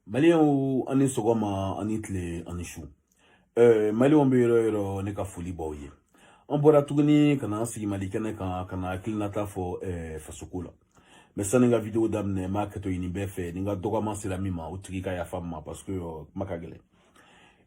Malien ou ani sogoma ani tle ani shu. Malien be yoro ne ka foli boye. On bora tuguni kana sigi mali kene kana kilnata fo fasukula. Mais ça nga vidéo damne ma keto ini befe ninga dogama sila mima utiki ka ya fama parce que makagele.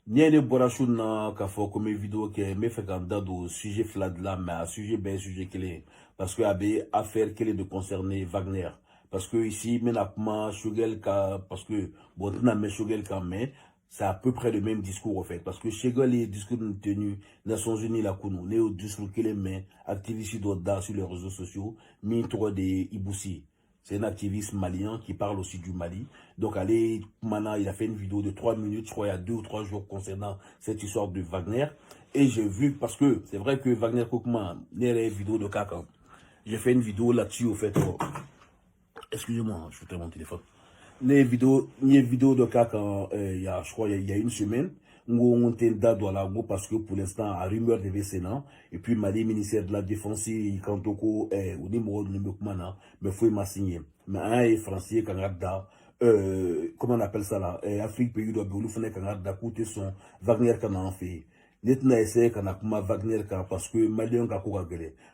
Nyene bora shuna ka fo comme vidéo ke me fait candidat do sujet flat là mais sujet ben sujet clé parce que abe affaire clé de concerner Wagner. Parce que ici, parce que bon, mais c'est à peu près le même discours en fait. Parce que chez les discours tenus Nations Unies la kounou, les discours que les mains, activistes d'Oda sur les réseaux sociaux, Mintro de Iboussi. C'est un activiste malien qui parle aussi du Mali. Donc, allez, maintenant, il a fait une vidéo de 3 minutes, je crois, il y a 2 ou 3 jours concernant cette histoire de Wagner. Et j'ai vu, parce que c'est vrai que Wagner Koukman, n'est pas une vidéo de caca. J'ai fait une vidéo là-dessus, au fait. Excusez-moi, je vais mon téléphone. Les vidéos de cas quand il y a, je crois, il y a une semaine, on était parce que pour l'instant, à rumeur de Sénat, et puis Mali, ministère de la Défense, quand au numéro de Mana, mais faut m'a signé. Mais un est français, quand comment on appelle ça là, Afrique, pays de Boulou, quand on côté son Wagner, quand on fait. Netna essaie quand on Wagner, parce que Malien,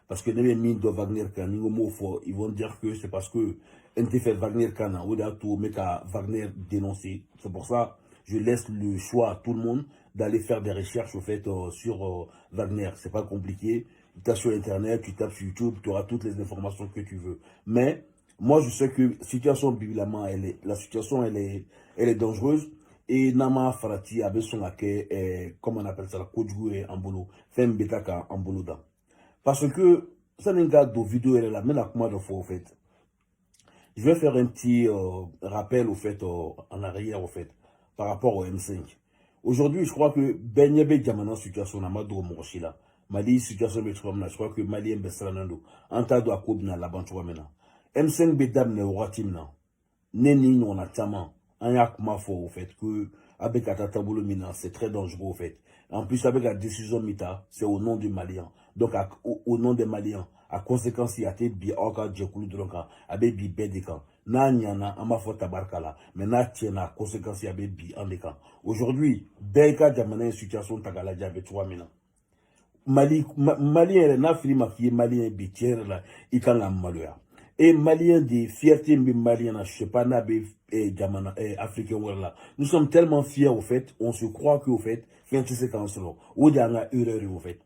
parce que les mines de Wagner, quand ils vont dire que c'est parce que NTF Wagner Kana, ou tout, mais qu'à Wagner dénoncer. C'est pour ça je laisse le choix à tout le monde d'aller faire des recherches au fait sur Wagner. C'est pas compliqué. Tu tapes sur Internet, tu tapes sur YouTube, tu auras toutes les informations que tu veux. Mais moi, je sais que situation la situation elle est dangereuse. Et Nama Farati avait son laquais, comment on appelle ça, la Kodjoué en boulot, Fem Betaka en boulot. Parce que ça n'est pas de vidéo, elle est là, mais la comment de fois au fait. Je vais faire un petit rappel au fait, en arrière au fait, par rapport au M5. Aujourd'hui, je crois que Ben Yabé Diamana situation na Madou Mochila. Mali situation de je crois que Mali est Bessanando. Antado Akobna la banchoua mena. M5 Bedam ne Watimna. Neni non a tama. Anyak Mafo au fait que avec Atatabolo Mina, c'est très dangereux au fait. En plus, avec la décision Mita, c'est au nom du Malien. Donc, au nom des Maliens, à conséquence, il y a des bi oka djekulu dronka, avec bi bedeka. Na nyana, ama fota barkala. Mais na tiena, conséquence, il y a bi andeka. Aujourd'hui, Beka Djamana, une situation tagala djabe 3 mina. Malien, na fili makiye Malien bi tiere la, ikanga maloya. Et Malien de fierté, Malien, je sais pas, africain, voilà. Nous sommes tellement fiers, au fait, on se croit qu'au fait, ou erreur, au fait.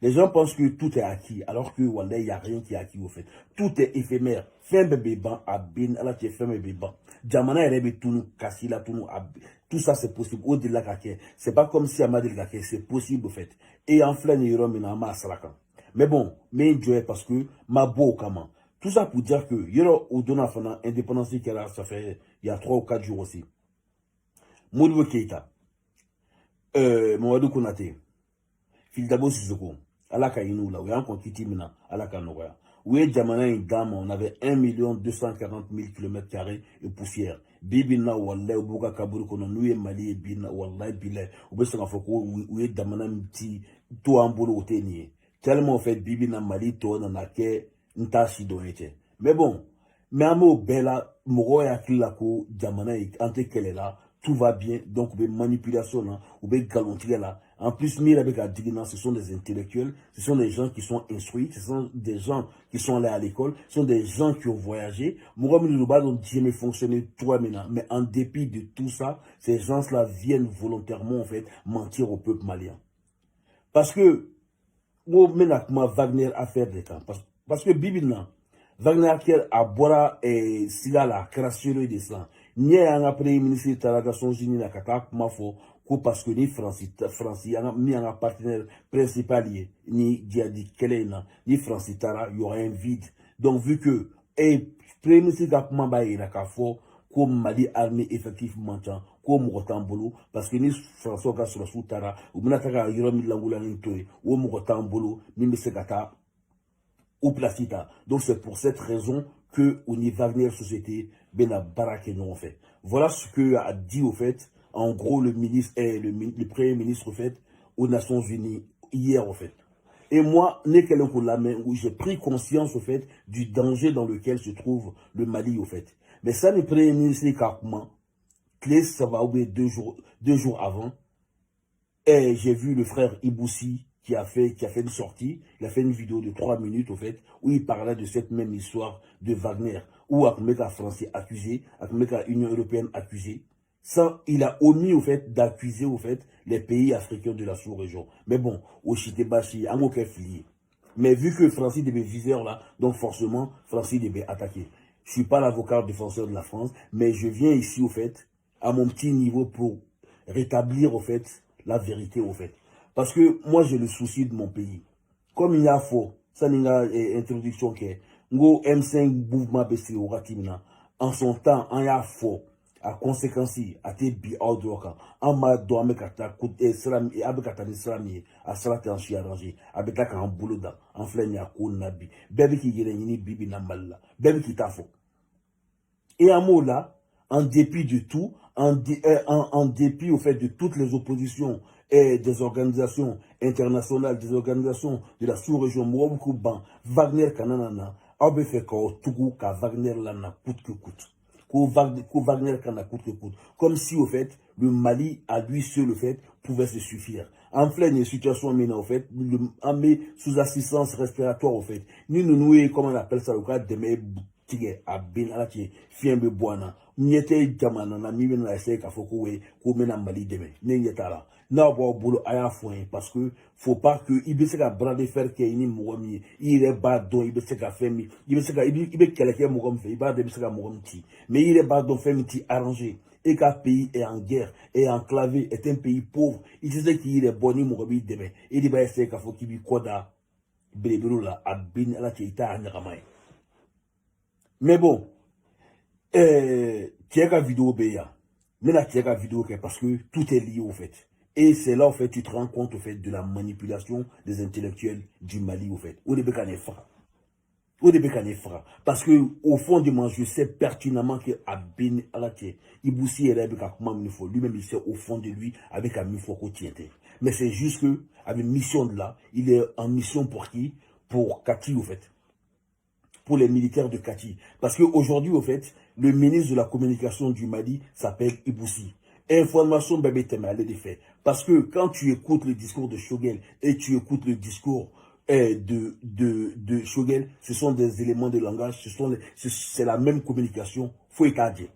Les gens pensent que tout est acquis, alors que, voilà, il n'y a rien qui est acquis, au fait. Tout est éphémère. Fin bébé ban, abin, ala tu fin bébé ban. Jamana est tout nous, kassila, tout nous, tout ça c'est possible. Au-delà kake. C'est pas comme si Amadil kake, c'est possible, au fait. Et en flaine, il y aura ma salakan. Mais bon, mais enjoy parce que, ma beau, comment. Tout ça pour dire que, il y aura au donné indépendance qui là, ça fait, il y a 3 ou 4 jours aussi. Modibo Keita, Mamadou Konate, Fildabo Sissoko, Alaka Inou, là, où il y a un quantité mina, Alaka Noya. Où est Djamana et Dama, on avait 1 240 000 km² de poussière. Bibina, Wallah, Ouboga Kabour, qu'on a noué Mali et Bina, Wallah, Bilay, où est-ce qu'on a fait où est Djamana, petit, tout en boulot au ténier. Tellement, en fait, Bibina Mali, toi, on a qu'à Ntashi donné. Mais bon, mais à mon bella, Moroya Kilako, Djamana, ante qu'elle est là, tout va bien, donc, ou manipulation là, ou galanterie là. En plus, Mire avec la Digina, ce sont des intellectuels, ce sont des gens qui sont instruits, ce sont des gens qui sont allés à l'école, ce sont des gens qui ont voyagé. Mourami Louba ont jamais fonctionné toi maintenant, mais en dépit de tout ça, ces gens-là viennent volontairement, en fait, mentir au peuple malien. Parce que, Wagner a fait des camps. Parce que Bibina, Wagner a boira et Sigala, création de ça. Ni un premier ministre de la Unis na kata mafo parce que ni France ni un partenaire principal ni Diadi Kelena ni France Tara il y aura un vide. Donc vu que et premier ministre Gapma na kafo comme Mali armée effectivement comme Rotambolo parce que ni François Gasura Soutara ou Minataka Yoram Langula Nintoy ou Rotambolo ni Mesekata ou Placita. Donc c'est pour cette raison que au niveau Wagner Société, Bena Barak non fait. Voilà ce que a dit au fait, en gros le ministre et le premier ministre au fait aux Nations Unies hier au fait. Et moi, où j'ai pris conscience au fait du danger dans lequel se trouve le Mali au fait. Mais ça, le premier ministre Kakouman, ça va oublier 2 jours avant. Et j'ai vu le frère Iboussi qui a fait une sortie, il a fait une vidéo de 3 minutes, au fait, où il parlait de cette même histoire de Wagner, où Akmeka français accusé, Akmeka Union européenne accusé. Ça, il a omis, au fait, d'accuser, au fait, les pays africains de la sous-région. Mais bon, au Chitebashi, en aucun filier. Mais vu que Francis devait viseur là, donc forcément, Francis devait attaquer. Je ne suis pas l'avocat défenseur de la France, mais je viens ici, au fait, à mon petit niveau pour rétablir, au fait, la vérité, au fait. Parce que moi, j'ai le souci de mon pays. Comme il y a faux, ça n'est pas introduction que Ngo M5 mouvement BC au Ratimina. En son temps, il y a faux. A conséquence, a été bi outdoor. En ma doit me kata kout et sram et abekata ni srami a salat en chi arrangé. Abetaka en boulot da, en flène ya kou nabi. Bébé qui yere ni bibi na malla. Bébé qui t'a faux. Et un mot là, en dépit de tout, en dépit au fait de toutes les oppositions et des organisations internationales, des organisations de la sous-région, Mouaboukou-Ban, Wagner Kananana, Aube fait Tougou, ka Wagner lana coûte que coûte. Ko Wagner kana coûte que coûte. Comme si au fait, le Mali à lui seul, au fait, pouvait se suffire. En pleine une situation maintenant, au fait, sous assistance respiratoire, au fait. Nous, comment on appelle ça, le cas de mes tigɛ a ben ala cɛ fiɲɛ bɛ bɔ an na ɲɛ tɛ jamana na min bɛna essayer k'a fɔ ko ko n bɛna Mali dɛmɛ ne ɲɛ t'a la n'a b'aw bolo a y'a fɔ n ye parce que faut pas que i bɛ se ka bras de fer kɛ i ni mɔgɔ min ye i yɛrɛ b'a dɔn i bɛ se ka fɛn min i bɛ se ka i bɛ kɛlɛ kɛ mɔgɔ min fɛ i b'a dɔn i bɛ se ka mɔgɔ min ci mais i yɛrɛ b'a dɔn fɛn min t'i arrangé et qu'un pays est en guerre, est enclavé, est un pays pauvre, il sait qu'il est bon, il m'a demain. Il va essayer qu'il faut qu'il y koda belebelo la a bin ala tita anyamai. Mais bon, tiens la vidéo béya. Mais la tiens la vidéo parce que tout est lié au fait. Et c'est là, au fait, tu te rends compte, au fait, de la manipulation des intellectuels du Mali, au fait. Au début, qu'on est fera. Au début, qu'on est fera. Parce que, au fond de moi, je sais pertinemment que Abin Alaté, Iboussi est avec un faut. Lui-même, il sait au fond de lui, avec un mifo quotidien. Mais c'est juste que, avec mission de là, il est en mission pour qui? Pour Kati, au fait. Pour les militaires de Kati. Parce qu'aujourd'hui, au fait, le ministre de la communication du Mali s'appelle Iboussi. Information bébé témale des faits. Parce que quand tu écoutes le discours de Shogel et tu écoutes le discours de Shogel, ce sont des éléments de langage, c'est la même communication. Faut écarter.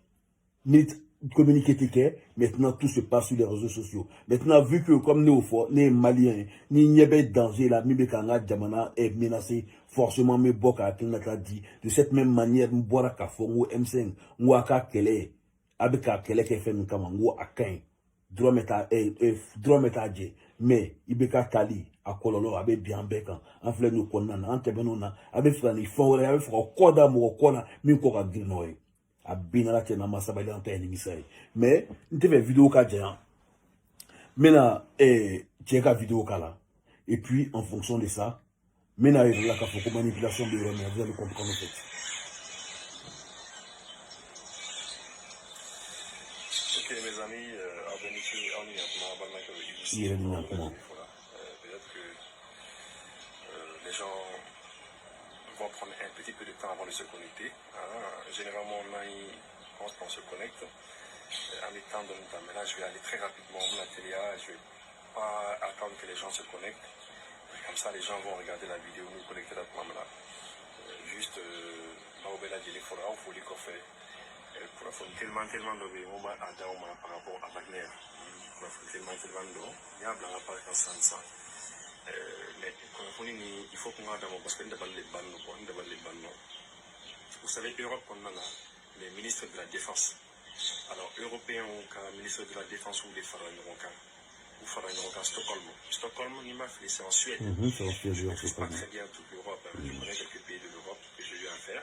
Communiquer tes maintenant tout se passe sur les réseaux sociaux. Maintenant, vu que comme nous, les Maliens, ni n'y a danger, la Mibekanga Djamana est menacé, forcément, mes boka a dit, de cette même manière, nous boire à Fongo M5, nous à Kele, avec Kele qui fait un kamango à Kain, drometa dje, mais Ibeka Kali, à Kololo, avec bien bekan, en flène nous konan, en tebenona, avec Frani, Fongo, avec Koda, Mokona, Minko Grinoy. A binala tena masabali en terre misai mais n'te fait vidéo ka djan maintenant tiens vidéo kala et puis en fonction de ça maintenant il y a la manipulation de l'homme vous allez comprendre en fait. Ok mes amis, peut-être que les gens vont prendre un petit peu de temps avant de se connecter. Généralement, quand on se connecte, en étant dans le temps, mais là je vais aller très rapidement à la télé, je ne vais pas attendre que les gens se connectent. Comme ça, les gens vont regarder la vidéo, nous connecter à ce moment-là. Juste, par rapport à Wagner. Mais il faut qu'on regarde parce que vous savez, Europe, on a les ministres de la Défense. Alors, Européens, ministre de la Défense ou des Faranyoka, ou Faranyoka, Stockholm. Stockholm, c'est en Suède. Je ne connais pas très bien toute l'Europe. Je connais quelques pays de l'Europe que j'ai eu à faire.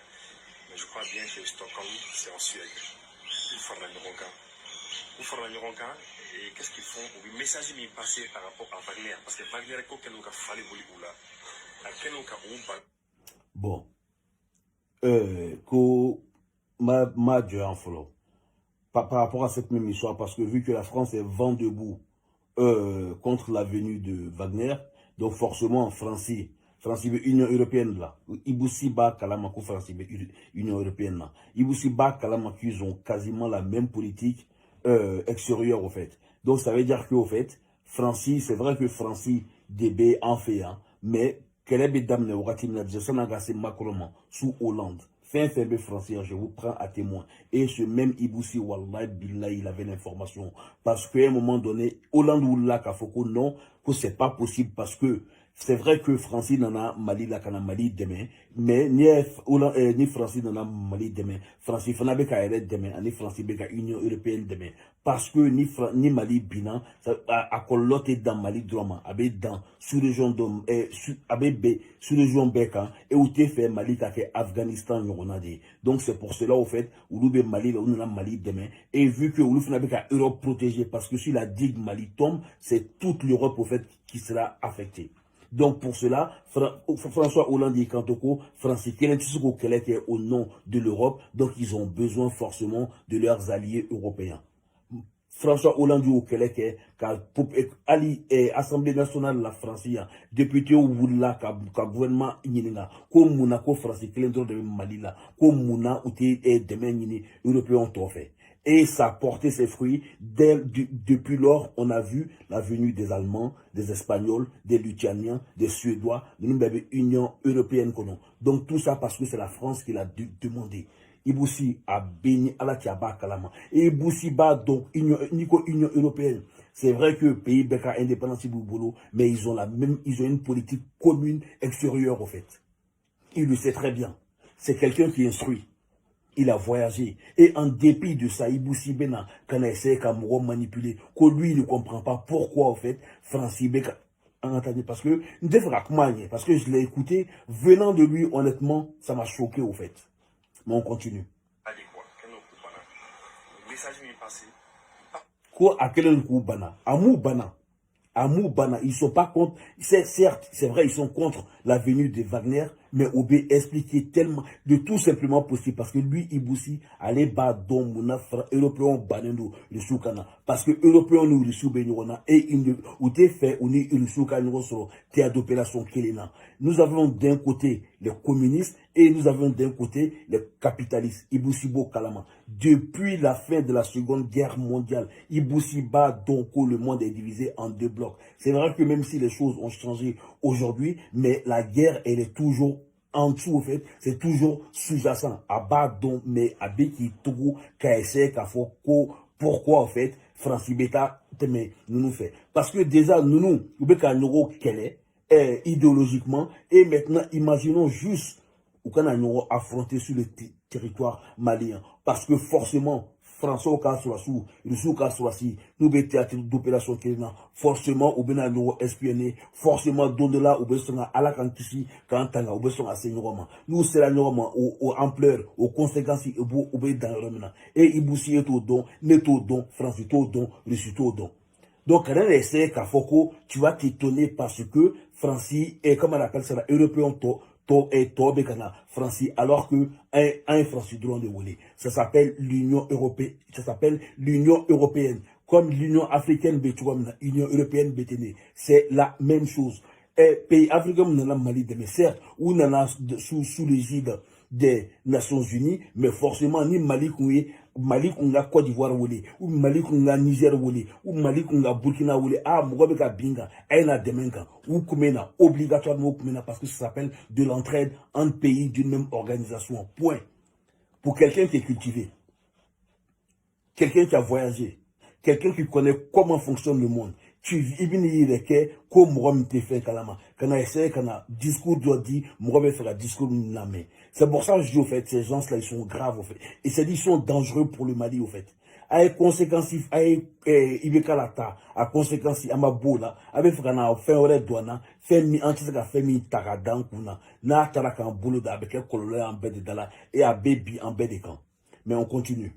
Mais je crois bien que Stockholm, c'est en Suède. Ou Faranyoka. Ou Faranyoka, et qu'est-ce qu'ils font? Le message m'est passé par rapport à Wagner. Parce que Wagner, est quoi qu'il nous a fallu là. À quel nous a bon. Que ma Dieu en follow. Par rapport à cette même histoire, parce que vu que la France est vent debout contre la venue de Wagner, donc forcément, Francie, Union Européenne là, Iboussi Ba Kalamakou, Francie, Union Européenne là, Iboussi Ba Kalamakou, ils ont quasiment la même politique extérieure, au fait. Donc, ça veut dire qu'au fait, Francis, c'est vrai que Francis, DB en fait, hein, mais quelle est dame ne aura-t-il Macron sous Hollande? Fin faible français, je vous prends à témoin. Et ce même Iboussi, Wallah, Billah, il avait l'information. Parce qu'à un moment donné, Hollande ou là, Kafoko, non, que c'est pas possible parce que c'est vrai que Francis n'en a Mali, là, qu'en a Mali demain, mais ni Francis n'en a Mali demain. Francis n'en a pas demain, ni Francis n'en a Union Européenne demain. Parce que ni Mali binan, à coloter dans Mali drama, avec dans, sous région d'homme, sous région Beka, et où t'es fait Mali, t'as fait Afghanistan, donc c'est pour cela, au fait, où l'on Mali, là, on a Mali demain, et vu que l'on a Europe protégée, parce que si la digue Mali tombe, c'est toute l'Europe, au fait, qui sera affectée. Donc pour cela, François Hollande et Kantoko, Francis Kélentisoko Kelek est au nom de l'Europe, donc ils ont besoin forcément de leurs alliés européens. François Hollande au Québec, Ali Assemblée nationale de la France, député au Wula, gouvernement Ininga, comme Monaco, France, Cléndro de Mali, comme Mouna, ou demain, Européens ont fait. Et ça a porté ses fruits. Depuis lors, on a vu la venue des Allemands, des Espagnols, des Lituaniens, des Suédois, de l'Union Européenne. Donc tout ça parce que c'est la France qui l'a demandé. Iboussi a béni à la Tiaba Kalama. Et Iboussi bat donc Union Européenne. C'est vrai que le pays Beka indépendance Boubolo, mais ils ont une politique commune extérieure, en fait. Il le sait très bien. C'est quelqu'un qui instruit. Il a voyagé. Et en dépit de ça, Iboussi Bena, quand il essaie qu'à manipuler, que lui, il ne comprend pas pourquoi, en fait, Francis Beka. Parce que, parce que je l'ai écouté, venant de lui, honnêtement, ça m'a choqué, au fait. Mais on continue. Le message m'est passé. Quoi à quel coup bana? Amou bana. Amou bana. Ils sont pas contre. Certes, c'est vrai, ils sont contre la venue de Wagner, mais Obé expliquer tellement de tout simplement possible parce que lui, Iboussi, allait bas dans mon européen banendo le soukana. Parce que européen nous le soubénirona et il ou t'es fait, on est le soukana sur théâtre d'opération Kelena. Nous avons d'un côté les communistes et nous avons d'un côté les capitalistes. Iboussibo Kalama. Depuis la fin de la Seconde Guerre mondiale, Iboussiba, donc le monde est divisé en deux blocs. C'est vrai que même si les choses ont changé aujourd'hui, mais la guerre, elle est toujours en dessous, en fait, c'est toujours sous-jacent. Abadon, mais Abeki Togo, KSC, Kafoko, pourquoi, en fait, Francis Beta, nous fait. Parce que déjà, nous, Ubeka Noro, quelle est, idéologiquement, et maintenant, imaginons juste, ou qu'on a affronté sur le territoire malien. Parce que forcément, François Okassouassou, le Soukasouassi, nous théâtre d'opération Kéna, forcément, ou bien nous espionner, forcément, d'au-delà, ou bien à la Kantisi, Kantanga, ou bien à Seigneur. Nous, c'est la norme, aux ampleurs, aux conséquences, ou bien dans le remena. Et Iboussi est au don, n'est au don, François au don, le au don. Donc, rien n'essaie qu'à Foko, tu vas t'étonner parce que Francis est, comme on appelle ça, européen, Francis, alors que un Francis droit de voler. Ça s'appelle l'Union européenne. Ça s'appelle l'Union européenne. Comme l'Union africaine, l'Union européenne, c'est la même chose. Pays africains, on a Mali, mais certes, on a sous l'égide des Nations Unies, mais forcément, ni Mali, Mali kunga Côte d'Ivoire wole ou Mali kunga Niger wole ou Mali kunga Burkina wole mugobe ka binga aina demenka ou kumena obligatoirement kumena parce que ça s'appelle de l'entraide entre pays d'une même organisation. Point. Pour quelqu'un qui est cultivé, quelqu'un qui a voyagé, quelqu'un qui connaît comment fonctionne le monde, tu ibini que comme Mohamed te fait kalama quand a essayé quand a discours doit dire Mohamed fait un discours namé. C'est pour ça que je dis au fait ces gens là ils sont graves au fait et c'est ils sont dangereux pour le Mali au fait. À conséquence à ibeka lata à conséquence à ma bola avec frana fait ore douana fait mi anti ka fait mi tagadan kuna na taraka en boulot avec un colonel en bed de dala et à baby en bed de camp. Mais on continue.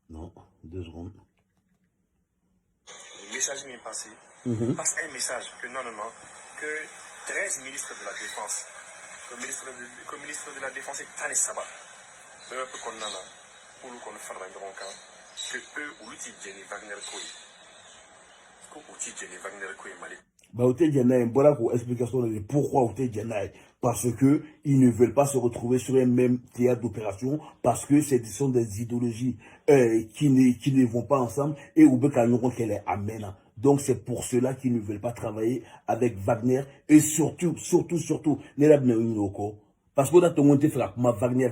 Non, 2 secondes. Le message m'est passé. Passe un message que normalement, que 13 ministres de la Défense, le ministre de la Défense est Tane Saba, peu qu'on en a, pour nous qu'on fasse un grand camp, que eux, ou l'outil Jenny Wagner Koui, ou l'outil Jenny Wagner Koui Mali. Bah, Ote Dianaï, voilà pour explication de pourquoi Ote Dianaï. Parce que ils ne veulent pas se retrouver sur un même théâtre d'opération, parce que ce sont des idéologies qui ne vont pas ensemble, et Oubeka nous qu'elle est amène. Donc c'est pour cela qu'ils ne veulent pas travailler avec Wagner, et surtout, parce que dans ton monde, fait la Wagner,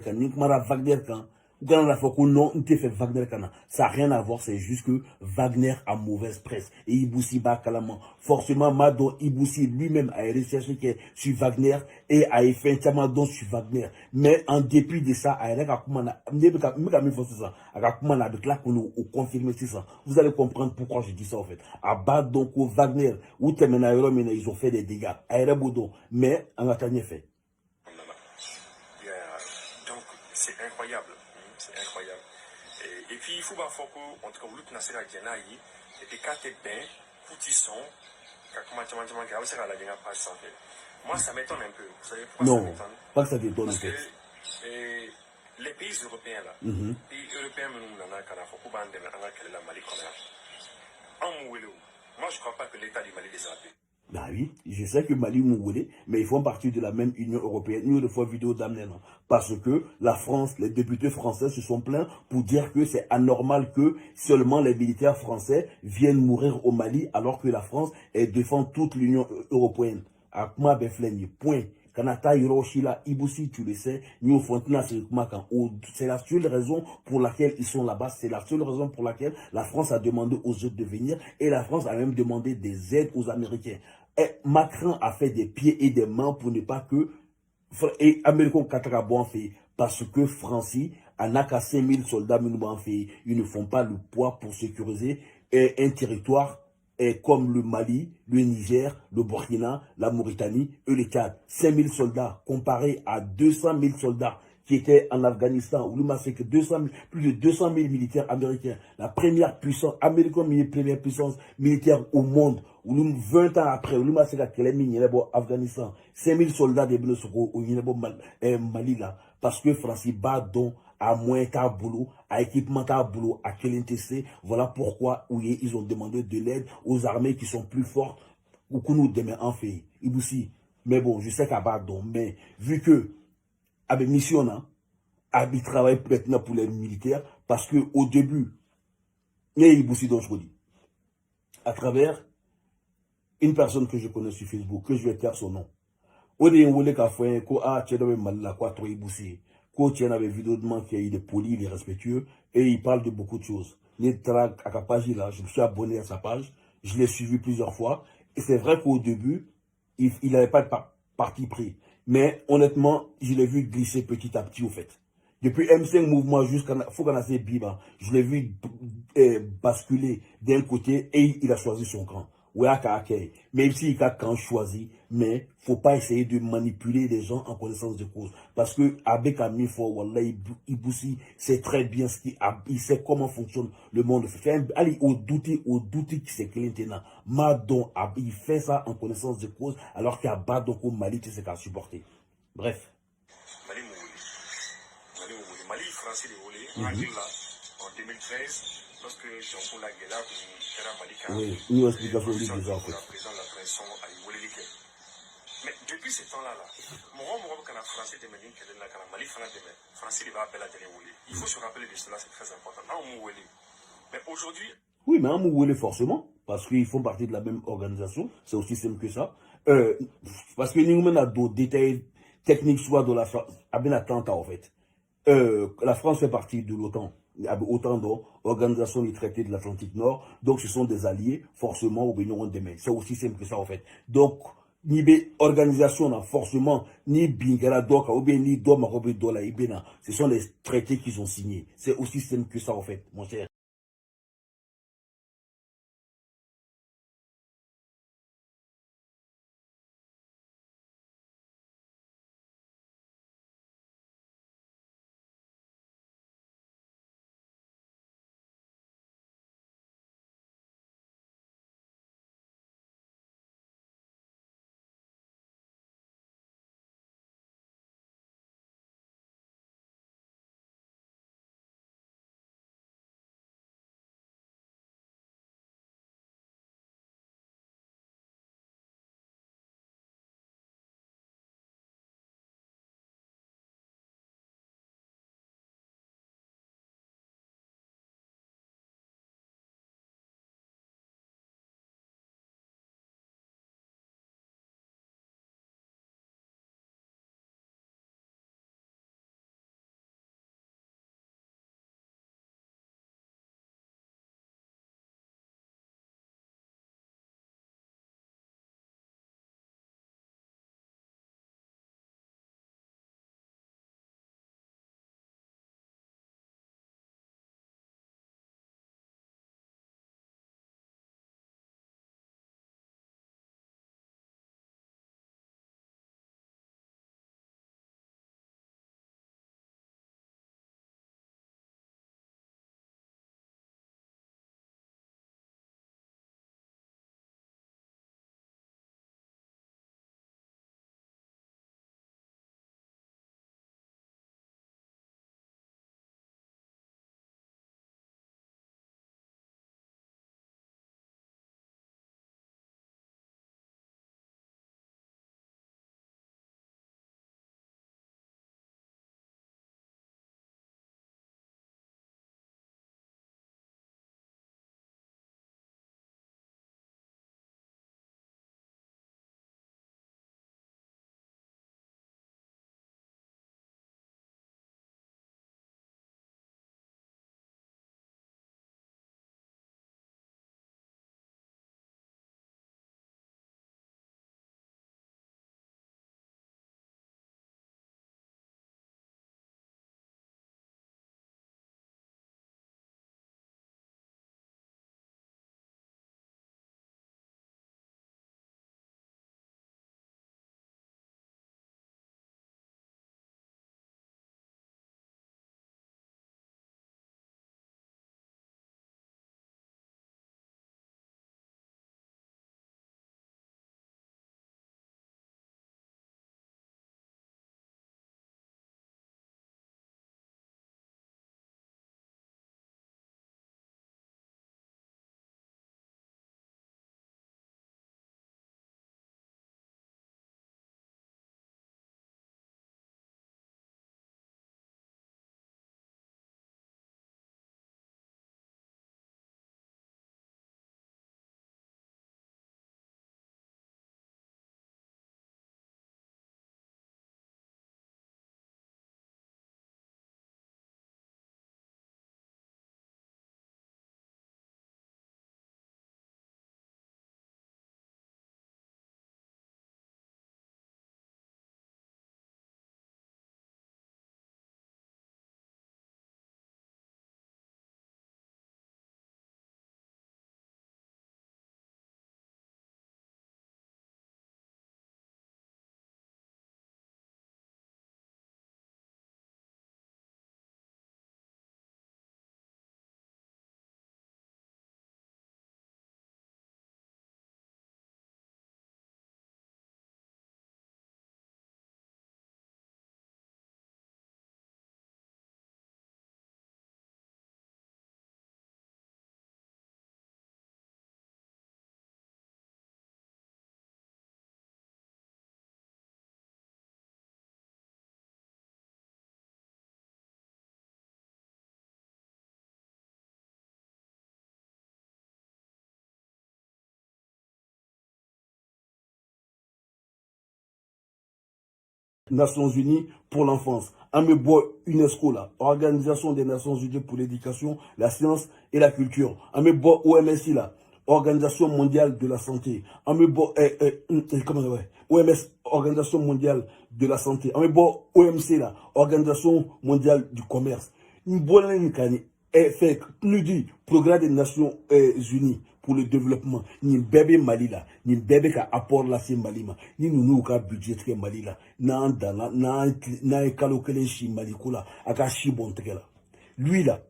quand quand la fois que non, on fait Wagner Kana. Ça n'a rien à voir, c'est juste que Wagner a mauvaise presse. Et Iboussi bat Kalaman. Forcément, Madon Iboussi lui-même a recherché sur Wagner et a fait un Tamadon sur Wagner. Mais en dépit de ça, avec là qu'on a confirmé ça. Vous allez comprendre pourquoi je dis ça en fait. À bas donc Wagner, ou ils ont fait des dégâts. Mais en attendant fait. Donc, c'est incroyable. C'est incroyable. Et puis, il faut voir que, en tout cas, vous l'avez dit, et puis, quand tu es bien, Poutisson, moi, ça m'étonne un peu. Vous savez pourquoi ça m'étonne? Non, pas que ça t'étonne en Parce que fait. les pays européens, là, les pays européens, moi, je ne crois pas que l'État du Mali les a appelés. Bah oui, je sais que Mali Mougoulé, mais ils font partie de la même Union européenne. Une fois vidéo d'amener, parce que la France, les députés français se sont plaints pour dire que c'est anormal que seulement les militaires français viennent mourir au Mali alors que la France défend toute l'Union européenne. Akma Befleni, point. Kanata Hiroshila, Ibusi, tu le sais, New Fontina, c'est la seule raison pour laquelle ils sont là-bas. C'est la seule raison pour laquelle la France a demandé aux autres de venir et la France a même demandé des aides aux Américains. Et Macron a fait des pieds et des mains pour ne pas que et Américains Katakabouan fait parce que Francie en a qu'à 5000 soldats fait. Ils ne font pas le poids pour sécuriser un territoire comme le Mali, le Niger, le Burkina, la Mauritanie et le Tchad. 5000 soldats comparés à 200 000 soldats qui étaient en Afghanistan, où le fait que plus de 200 000 militaires américains, la première puissance, américaine, première puissance militaire au monde, où 20 ans après, où le fait que Afghanistan, 5000 soldats de au Mali là, parce que Francis Badon à moins qu'à boulot, à équipement qu'à boulot, à quel NTC. Voilà pourquoi oui, ils ont demandé de l'aide aux armées qui sont plus fortes ou que nous demain en fait. Iboussi. Mais bon, je sais qu'à Badon, mais vu que avec mission, il travaille maintenant pour les militaires, parce que au début, il y a Iboussi dont je vous dis, à travers une personne que je connais sur Facebook, que je vais taire son nom. Au début, on voulait qu'à faire tu es mal là, quoi, toi, Iboussi. Tu avait vidéo de qui il est poli, il est respectueux, et il parle de beaucoup de choses. Les tracks à page là, je me suis abonné à sa page, je l'ai suivi plusieurs fois, et c'est vrai qu'au début, il n'avait pas de parti pris. Mais honnêtement, je l'ai vu glisser petit à petit, au fait. Depuis M5 mouvement jusqu'à Fouganase Biba, je l'ai vu basculer d'un côté et il a choisi son camp. Même s'il a quand choisi, mais faut pas essayer de manipuler les gens en connaissance de cause. Parce que avec Amifo, Wallah, Iboussi sait très bien il sait comment fonctionne le monde. Allez, au douter qui c'est Clinton. Madon, il fait ça en connaissance de cause, alors qu'il y a Badon au Mali, tu sais qu'à supporter. Bref. Mali français de volé, en 2013, lorsque Jean-Paul Aguilar era Mali oui, une explication de déjà en fait. la président de la transition à Iwole. Mais depuis ce temps-là, quand la français de Mali, quand la Mali français va appeler à Téléwole. Il faut se rappeler de cela, c'est très important. Mais aujourd'hui. Oui, mais en Mouwele forcément, parce qu'ils font partie de la même organisation, c'est aussi simple que ça. Parce que nous avons d'autres détails techniques, soit de la France, en fait. La France fait partie de l'OTAN. Il y a autant d'organisations du traité de l'Atlantique Nord. Donc, ce sont des alliés, forcément, au Bénin demain. C'est aussi simple que ça, en fait. Donc, ni organisation, forcément, ni Bingala Doka, ou bien ni Doma, Dola, Ibena. Ce sont les traités qu'ils ont signés. C'est aussi simple que ça, en fait, mon cher. Nations Unies pour l'enfance. Amebo UNESCO là, Organisation des Nations Unies pour l'éducation, la science et la culture. Amebo OMS là, Organisation mondiale de la santé. Amebo comment ouais, OMS, Organisation mondiale de la santé. Amebo OMC là, Organisation mondiale du commerce. Une bonne fait nous dit Programme des Nations Unies pour le développement. Ni bébé Mali là, ni bébé qui apport là c'est Mali ma, ni nous ka budget que Mali là, na kalokele chi Mali kola, aka chi bon là. Lui là,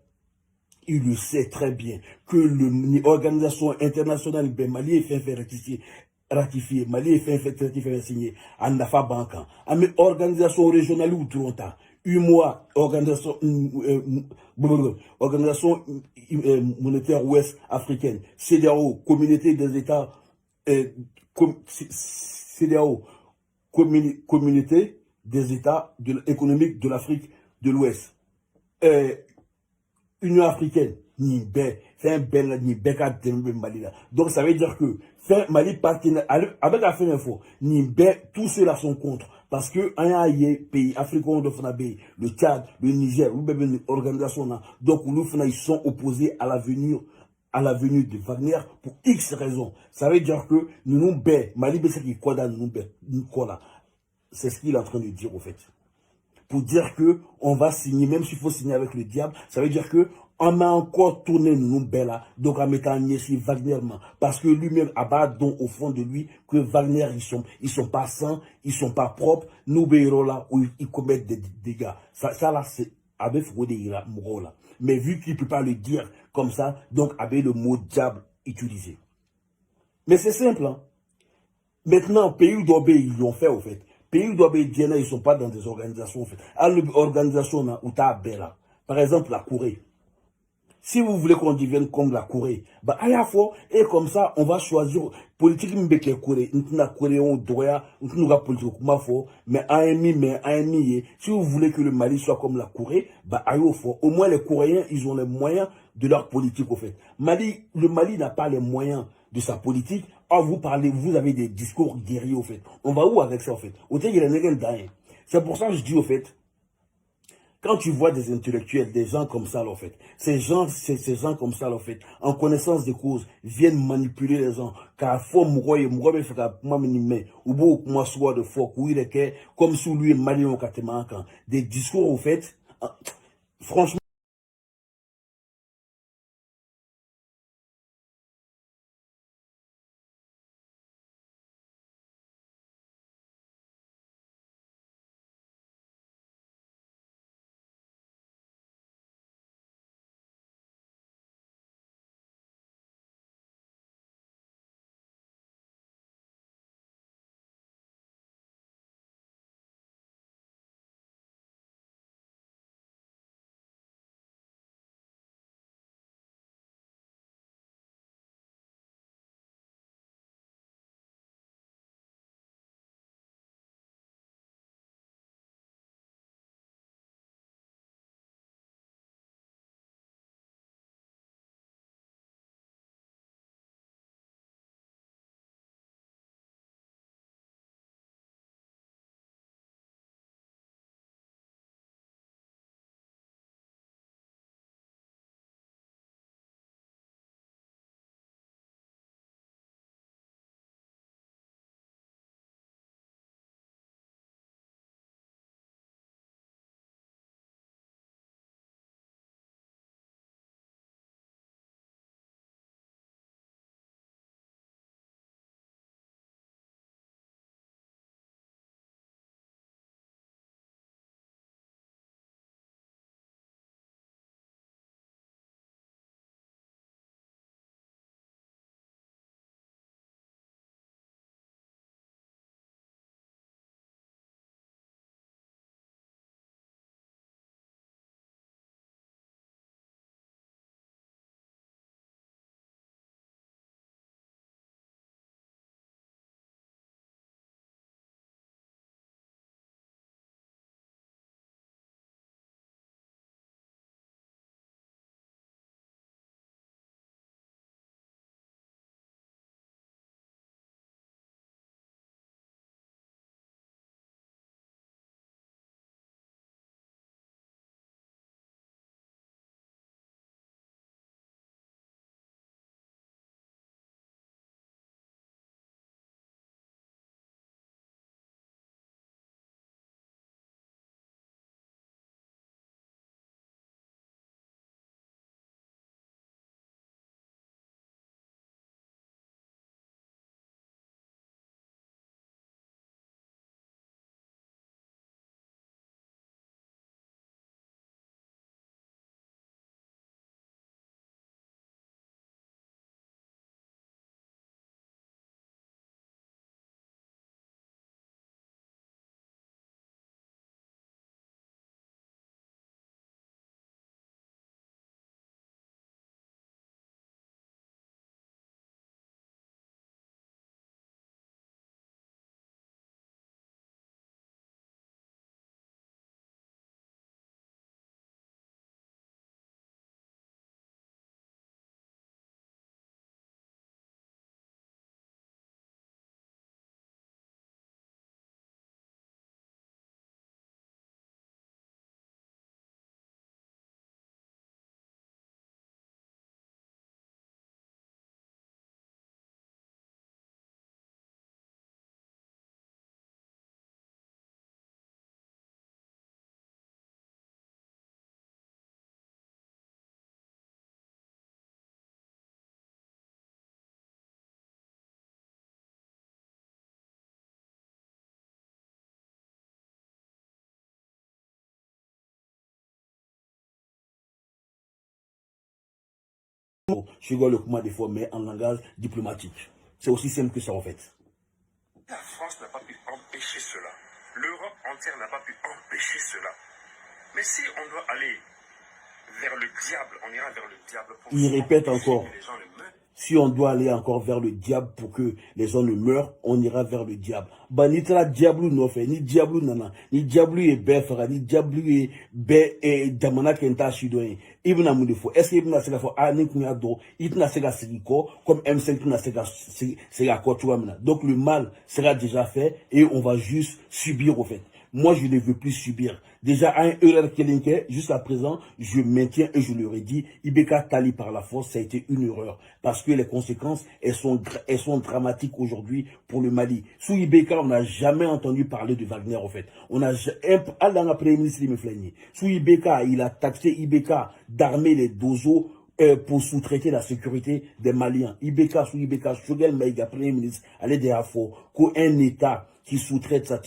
il le sait très bien que l'organisation internationale ben Mali est fait ratifier, Mali est fait ratifier signer, Andafa Banca, mais organisation régionale ou Toronto. UMOA, Organisation monétaire ouest africaine, CEDEAO, Communauté des États, CEDEAO, Communauté des États économiques de l'Afrique de l'Ouest, Union africaine, ni bé, c'est un bel ni béka de Mali là. Donc ça veut dire que fin Mali partenaire avec la fin info, ni bé, tous ceux-là sont contre. Parce que un pays africain de Fonabé, le Tchad, le Niger, une organisation là, donc ils sont opposés à l'avenue de Wagner pour X raisons. Ça veut dire que nous bé, Mali bé c'est qui quoi dans nous bé, quoi là. C'est ce qu'il est en train de dire au fait. Pour dire que on va signer, même s'il faut signer avec le diable, ça veut dire que on a encore tourné nous bella, donc en mettant Niesi Wagner, parce que lui-même abat donc au fond de lui que Wagner ils sont pas sains, ils sont pas propres, nous béiro là où ils commettent des dégâts. Ça là c'est avec Frodéira Mouro là. Mais vu qu'il peut pas le dire comme ça, donc avec le mot diable utilisé. Mais c'est simple, hein. Maintenant, pays d'Obé, ils l'ont fait, au fait. Pays d'Obé, ils ne sont pas dans des organisations, au fait. À l'organisation, où tu as Bella. Par exemple, la Corée. Si vous voulez qu'on devienne comme la Corée, bah, à la fois, et comme ça, on va choisir politique mbeke Corée. Nous la Corée, on doit, nous la politique, mais si vous voulez que le Mali soit comme la Corée, bah, au moins les Coréens, ils ont les moyens de leur politique, au fait. Le Mali n'a pas les moyens de sa politique. Ah, vous parlez, vous avez des discours guerriers, au fait. On va où avec ça, au fait? C'est pour ça que je dis, au fait, quand tu vois des intellectuels, des gens comme ça, en fait, ces gens comme ça, en fait, en connaissance des causes, viennent manipuler les gens, car faut mourir, ou moi soit de fort, comme sous lui, malien, des discours, en fait, franchement, je rigole le comment des fois, mais en langage diplomatique. C'est aussi simple que ça en fait. La France n'a pas pu empêcher cela. L'Europe entière n'a pas pu empêcher cela. Mais si on doit aller vers le diable, on ira vers le diable pour Il répète encore. que les gens ne meurent. Si on doit aller encore vers le diable pour que les gens ne meurent, on ira vers le diable. Bah, ni tra diable no fait, ni diable nana, ni diable est befra, ni diable est be et damana kenta shidoyen. Ibn Amoudefo, est-ce que Ibn Asega fo anik ni ado, Ibn Asega sigiko, comme M5 Ibn Asega sega quoi tu vois maintenant. Donc le mal sera déjà fait et on va juste subir au fait. Moi, je ne veux plus subir. Déjà, à un erreur Kelinke, jusqu'à présent, je maintiens et je leur ai dit, Ibeka Tali par la force, ça a été une erreur. Parce que les conséquences, elles sont dramatiques aujourd'hui pour le Mali. Sous Ibeka, on n'a jamais entendu parler de Wagner, en fait. On a, Premier ministre, sous Ibeka, il a taxé Ibeka d'armer les dozos pour sous-traiter la sécurité des Maliens. Ibeka, sous Ibeka, Shogel Maïga, Premier ministre, allait des Afo, qu'un État qui sous-traite sa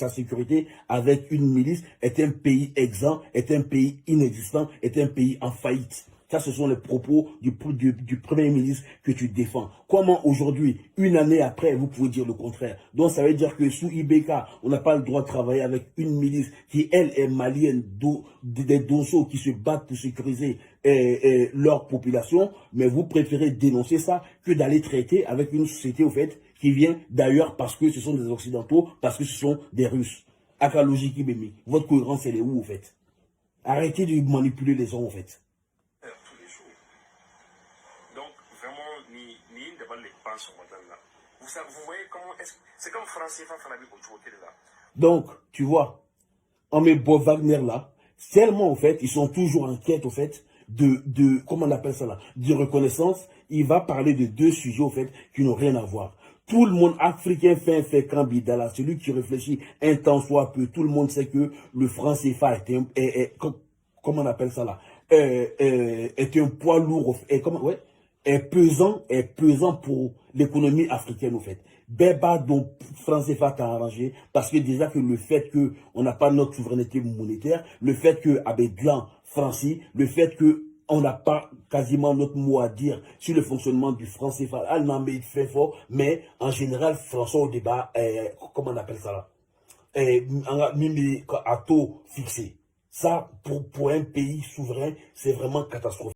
sécurité avec une milice est un pays exempt, est un pays inexistant, est un pays en faillite. Ça, ce sont les propos du Premier ministre que tu défends. Comment aujourd'hui, une année après, vous pouvez dire le contraire? Donc, ça veut dire que sous Ibeka, on n'a pas le droit de travailler avec une milice qui, elle, est malienne, des Dosso qui se battent pour sécuriser leur population, mais vous préférez dénoncer ça que d'aller traiter avec une société, au fait, qui vient d'ailleurs parce que ce sont des Occidentaux, parce que ce sont des Russes. Akalogique Ibemi, votre cohérence, elle est où, en fait? Arrêtez de manipuler les gens, en fait. Tous les jours. Donc, vraiment, ni une devant les pans sur là. Vous voyez comment c'est comme français, là. Donc, tu vois, en mes beaux Wagner là, tellement, en fait, ils sont toujours en quête, en fait, comment on appelle ça là, de reconnaissance. Il va parler de deux sujets, en fait, qui n'ont rien à voir. Tout le monde africain fait Kambidala, celui qui réfléchit un temps soit peu, tout le monde sait que le franc CFA comment on appelle ça là, est un poids lourd, est pesant pour l'économie africaine au fait. Beba donc franc CFA t'a arrangé parce que déjà que le fait que on n'a pas notre souveraineté monétaire, le fait que avec blanc français, le fait que on n'a pas quasiment notre mot à dire sur le fonctionnement du franc CFA. Il fait fort, mais en général, François au débat, comment on appelle ça là, à taux fixé. Ça, pour un pays souverain, c'est vraiment catastrophique.